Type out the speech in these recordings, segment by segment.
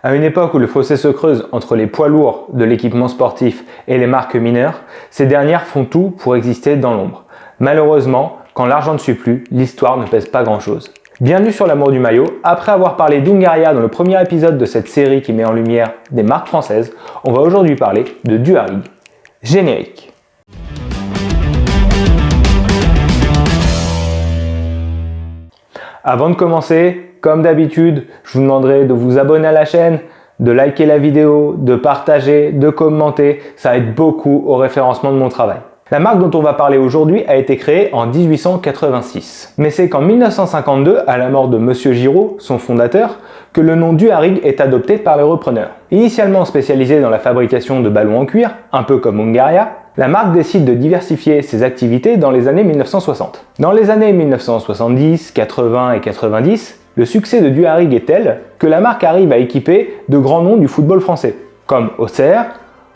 À une époque où le fossé se creuse entre les poids lourds de l'équipement sportif et les marques mineures, ces dernières font tout pour exister dans l'ombre. Malheureusement, quand l'argent ne suit plus, l'histoire ne pèse pas grand-chose. Bienvenue sur l'amour du maillot. Après avoir parlé d'Hungaria dans le premier épisode de cette série qui met en lumière des marques françaises, on va aujourd'hui parler de Duharig. Générique. Avant de commencer, comme d'habitude, je vous demanderai de vous abonner à la chaîne, de liker la vidéo, de partager, de commenter. Ça aide beaucoup au référencement de mon travail. La marque dont on va parler aujourd'hui a été créée en 1886. Mais c'est qu'en 1952, à la mort de Monsieur Giraud, son fondateur, que le nom Duharig est adopté par les repreneurs. Initialement spécialisée dans la fabrication de ballons en cuir, un peu comme Hungaria, la marque décide de diversifier ses activités dans les années 1960. Dans les années 1970, 80 et 90, le succès de Duharig est tel que la marque arrive à équiper de grands noms du football français, comme Auxerre,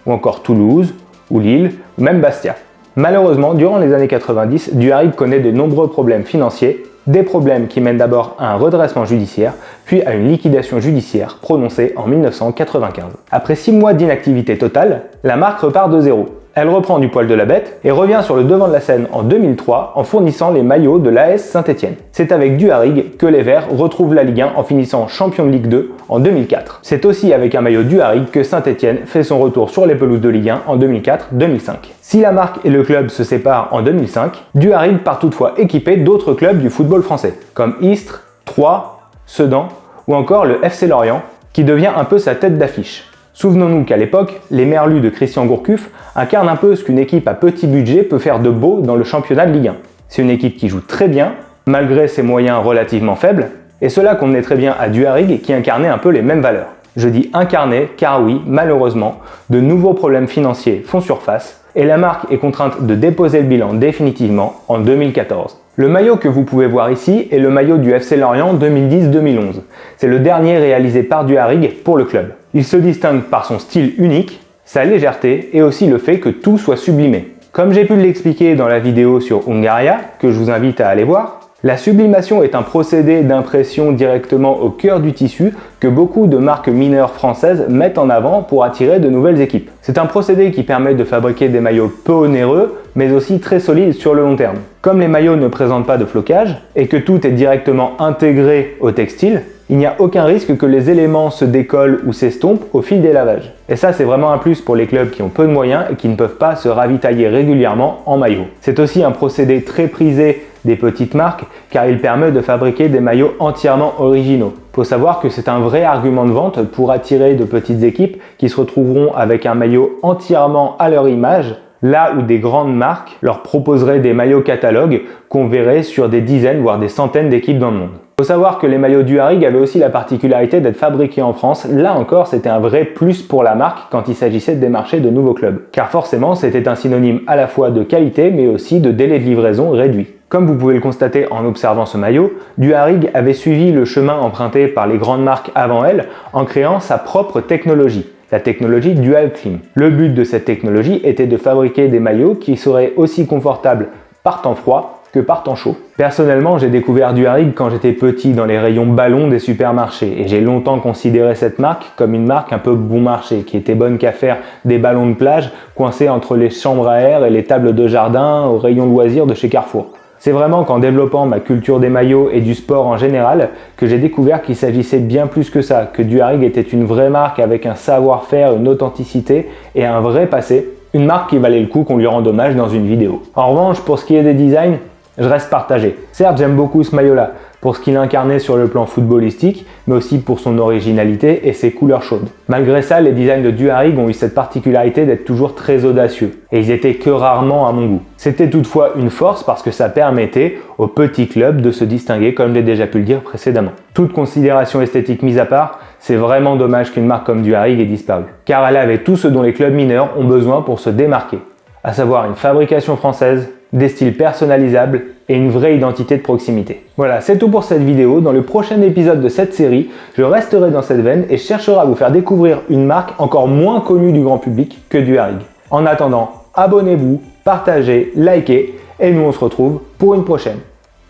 ou encore Toulouse, ou Lille, ou même Bastia. Malheureusement, durant les années 90, Duharig connaît de nombreux problèmes financiers, des problèmes qui mènent d'abord à un redressement judiciaire, puis à une liquidation judiciaire prononcée en 1995. Après 6 mois d'inactivité totale, la marque repart de zéro. Elle reprend du poil de la bête et revient sur le devant de la scène en 2003 en fournissant les maillots de l'AS Saint-Étienne. C'est avec Duharig que les Verts retrouvent la Ligue 1 en finissant champion de Ligue 2 en 2004. C'est aussi avec un maillot Duharig que Saint-Étienne fait son retour sur les pelouses de Ligue 1 en 2004-2005. Si la marque et le club se séparent en 2005, Duharig part toutefois équiper d'autres clubs du football français, comme Istres, Troyes, Sedan ou encore le FC Lorient, qui devient un peu sa tête d'affiche. Souvenons-nous qu'à l'époque, les Merlus de Christian Gourcuff incarnent un peu ce qu'une équipe à petit budget peut faire de beau dans le championnat de Ligue 1. C'est une équipe qui joue très bien, malgré ses moyens relativement faibles, et cela convenait très bien à Duharig qui incarnait un peu les mêmes valeurs. Je dis incarner car oui, malheureusement, de nouveaux problèmes financiers font surface, et la marque est contrainte de déposer le bilan définitivement en 2014. Le maillot que vous pouvez voir ici est le maillot du FC Lorient 2010-2011. C'est le dernier réalisé par Duharig pour le club. Il se distingue par son style unique, sa légèreté et aussi le fait que tout soit sublimé. Comme j'ai pu l'expliquer dans la vidéo sur Hungaria, que je vous invite à aller voir, la sublimation est un procédé d'impression directement au cœur du tissu que beaucoup de marques mineures françaises mettent en avant pour attirer de nouvelles équipes. C'est un procédé qui permet de fabriquer des maillots peu onéreux, mais aussi très solides sur le long terme. Comme les maillots ne présentent pas de flocage et que tout est directement intégré au textile, il n'y a aucun risque que les éléments se décollent ou s'estompent au fil des lavages. Et ça, c'est vraiment un plus pour les clubs qui ont peu de moyens et qui ne peuvent pas se ravitailler régulièrement en maillots. C'est aussi un procédé très prisé des petites marques car il permet de fabriquer des maillots entièrement originaux. Faut savoir que c'est un vrai argument de vente pour attirer de petites équipes qui se retrouveront avec un maillot entièrement à leur image, là où des grandes marques leur proposeraient des maillots catalogues qu'on verrait sur des dizaines voire des centaines d'équipes dans le monde. Faut savoir que les maillots Duharig avaient aussi la particularité d'être fabriqués en France. Là encore, c'était un vrai plus pour la marque quand il s'agissait de démarcher de nouveaux clubs. Car forcément, c'était un synonyme à la fois de qualité mais aussi de délai de livraison réduit. Comme vous pouvez le constater en observant ce maillot, Duharig avait suivi le chemin emprunté par les grandes marques avant elle en créant sa propre technologie, la technologie DualClim. Le but de cette technologie était de fabriquer des maillots qui seraient aussi confortables par temps froid que par temps chaud. Personnellement, j'ai découvert Duharig quand j'étais petit dans les rayons ballons des supermarchés et j'ai longtemps considéré cette marque comme une marque un peu bon marché qui était bonne qu'à faire des ballons de plage coincés entre les chambres à air et les tables de jardin au rayon loisirs de chez Carrefour. C'est vraiment qu'en développant ma culture des maillots et du sport en général que j'ai découvert qu'il s'agissait bien plus que ça, que Duharig était une vraie marque avec un savoir-faire, une authenticité et un vrai passé, une marque qui valait le coup qu'on lui rende hommage dans une vidéo. En revanche, pour ce qui est des designs, je reste partagé. Certes, j'aime beaucoup ce maillot-là, pour ce qu'il incarnait sur le plan footballistique, mais aussi pour son originalité et ses couleurs chaudes. Malgré ça, les designs de Duharig ont eu cette particularité d'être toujours très audacieux, et ils étaient que rarement à mon goût. C'était toutefois une force parce que ça permettait aux petits clubs de se distinguer, comme j'ai déjà pu le dire précédemment. Toute considération esthétique mise à part, c'est vraiment dommage qu'une marque comme Duharig ait disparu, car elle avait tout ce dont les clubs mineurs ont besoin pour se démarquer, à savoir une fabrication française, des styles personnalisables et une vraie identité de proximité. Voilà, c'est tout pour cette vidéo. Dans le prochain épisode de cette série, je resterai dans cette veine et chercherai à vous faire découvrir une marque encore moins connue du grand public que Duharig. En attendant, abonnez-vous, partagez, likez et nous on se retrouve pour une prochaine.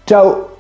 Ciao!